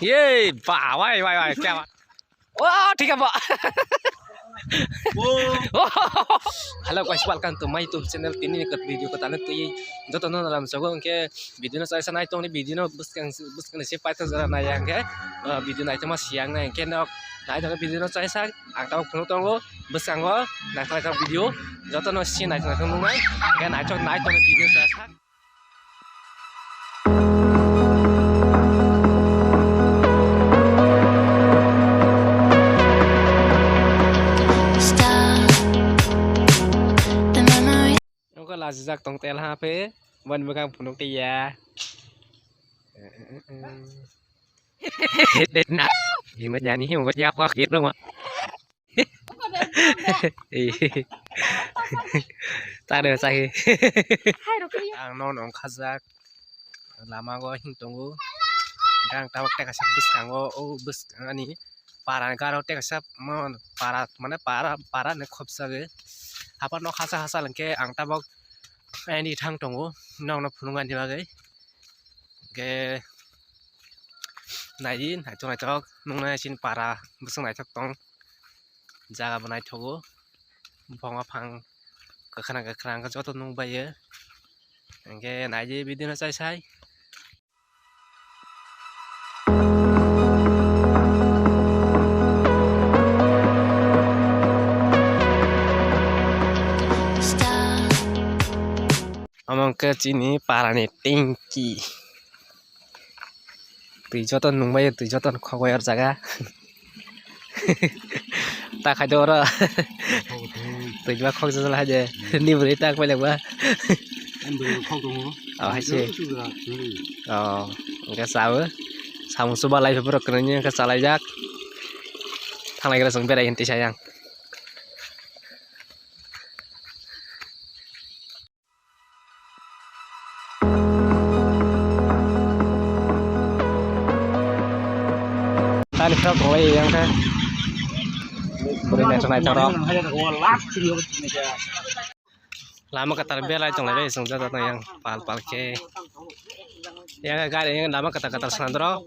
Ye, bà vai क्या बात वाह ठीक है बा hello guys welcome to my YouTube channel तीन निकट वीडियो को ताने तो ये जो तो ना सगो उनके वीडियो ना ऐसा नहीं तो उन्हें वीडियो ना बस से पाइप तो जरा नहीं आएंगे वीडियो नहीं तो मस्त सियांग नहीं क्या ना नहीं तो वीडियो ना ऐसा आंटा को तो वो बस आंगो नहीं तो वीडियो जो तो ना सी नहीं तो नहीं क्या नहीं तो वीडियो ऐसा là giặc tổng tel ha phê vân với các phụ nữ tia đến nát thì mất nhà ní mà mất giáp quá kiệt luôn ạ ta đều say non ông khát giặc làm ăn có hình tung gang tawak teka sap bus kango bus ani para garo teka sap mon para mana para ne khop sage apa no hasa lengke ang tabok ani thang tongo nong no phunungan dibagai ke nai chok nong na sin para busung nai chok tong jaga banai thogo phonga phang ka khana ka joto nong baye ke nai je video na sai Among ke sini parane tinggi. Tujuan nunggu tujuan khagoyar jaga. Tak ada orang. Tujuan khog jalan aja. Ni beri tak boleh buat. Oh hasil. Oh, enggak salah. Sama subah lagi berkeranya ke salah jak. Thang lagi langsung berai inti sayang. Tadi frog mulai yang kan, boleh naik corok. Lama kata bela itu lagi sungguh jatuh yang pal ke, yang agak yang lama kata sandro,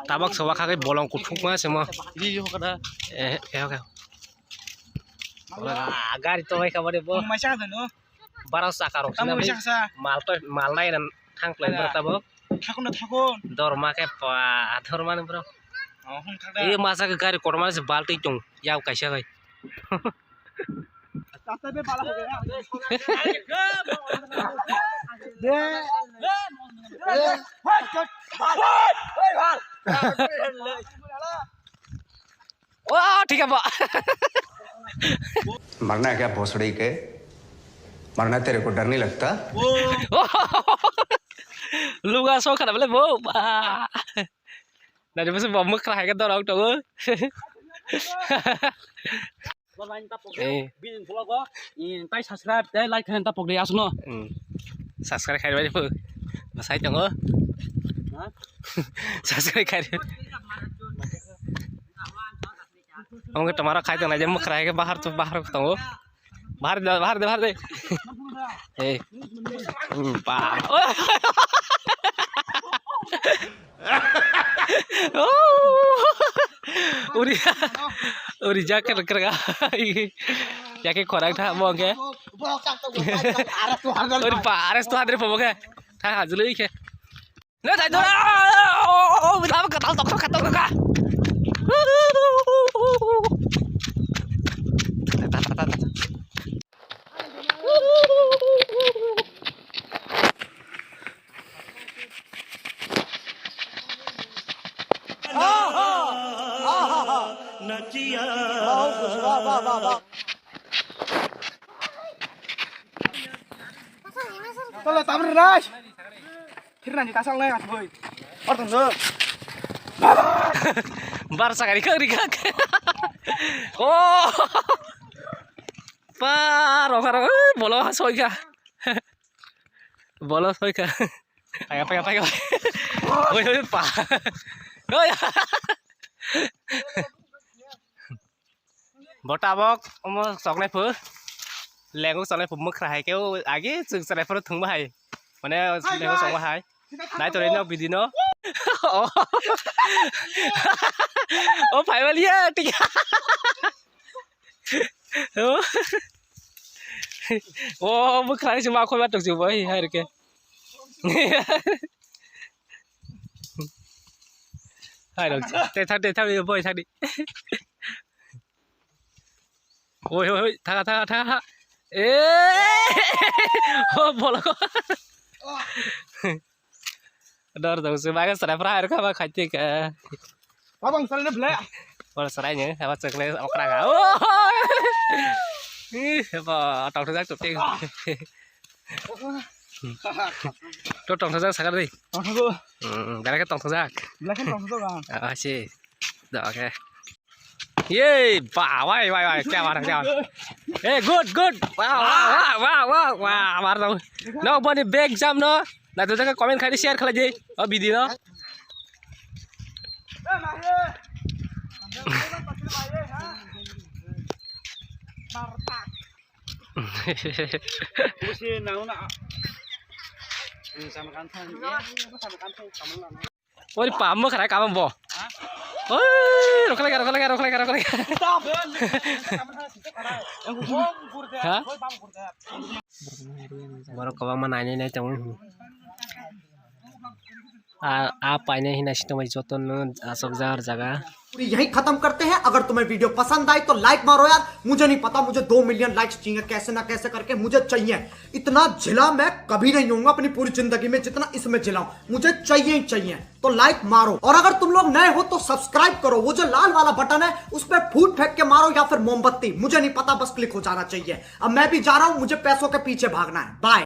tabak sewa kaki bolong kutuk mas semua. Oke. Agar itu mereka boleh bo. Barang sakaro. Mal lain dan hang plain bertabok. Dorma ke pa, dorma nih bro. ये मासा के गाड़ी कोरमा से बाल्टी चुंग याव कैसे गई वाह ठीक है बा मरना है क्या भोसड़ी के मरना तेरे को डर नहीं लगता लुगा सो खड़ा बोले वो Dari masa bawa mekah kan orang tahu. Bin vlog ko, in tay subscribe, tay like kan tapok dia asuno. Subscribe kai bae pu. Masai tong o. Subscribe kai. Om ke tomorrow khai tong aja mekah ke bahar tong o. Bahar de. Pa. Uri jaket kerja, jaket korang tak mau ke? Uri paras tu ada apa ke? Tak hasil lagi ke? Nggak tak ada. Oh, betapa ketal kah? Kalau tak beras, kira nanti kasang lagi kan boy. Orang tu, Bar sekali rikak. Oh, parah. Bolo soika. Pakai. Oi, pa. Oi. Botabok, sok phu. Lengo sok phu mực khai kêu agi sừng sok phu thung bahai. Mana lengo sok bahai. Nai tu reno bidino. Ô phải vào lia tịch. Ô mức này chúng ta không bắt được gì với hay được kìa. Hai được. Để thằng đi với thằng đi. Ôi ôi thằng. Ê. Ô bỏ lỡ. Đỡ đâu sự bài cái sợi phải được không khai tiệc. Abang salah bela. Boleh serai nhỉ, apa cekle okra gak? Apa tong thang chụp tiền. Cho tong thang sao đi. Tong thang. Cái cái tong thang. Bela kan tong thang kan. Sih. Được ok. Yeah, wow, chào bạn, chào. Hey, good. Wow, mar đâu. No, bani big jam no. Nah, tu jangan komen kali share kalau je. Oh, video no. Mesti nang nak. Sama kan sama kan sama lah. Ôi bà mơ khải cảm bò. Ôi, rồi cái này. Hả? Baru kau mana ini cuma. Apa ini hina situ mai joton asok jaga. यही खत्म करते हैं। अगर तुम्हें video पसंद आई तो like मारो यार। मुझे नहीं पता, मुझे 2 मिलियन लाइक्स चाहिए, कैसे ना कैसे करके मुझे चाहिए। इतना जिला मैं कभी नहीं होऊंगा अपनी पूरी जिंदगी में जितना इसमें जिलाऊं, मुझे चाहिए ही चाहिए। तो लाइक मारो, और अगर तुम लोग नए हो तो सब्सक्राइब करो। वो जो लाल वाला बटन है उस पर फूट फेंक के मारो या फिर मोमबत्ती, मुझे नहीं पता, बस क्लिक हो जाना चाहिए। अब मैं भी जा रहा हूं, मुझे पैसों के पीछे भागना है। बाय।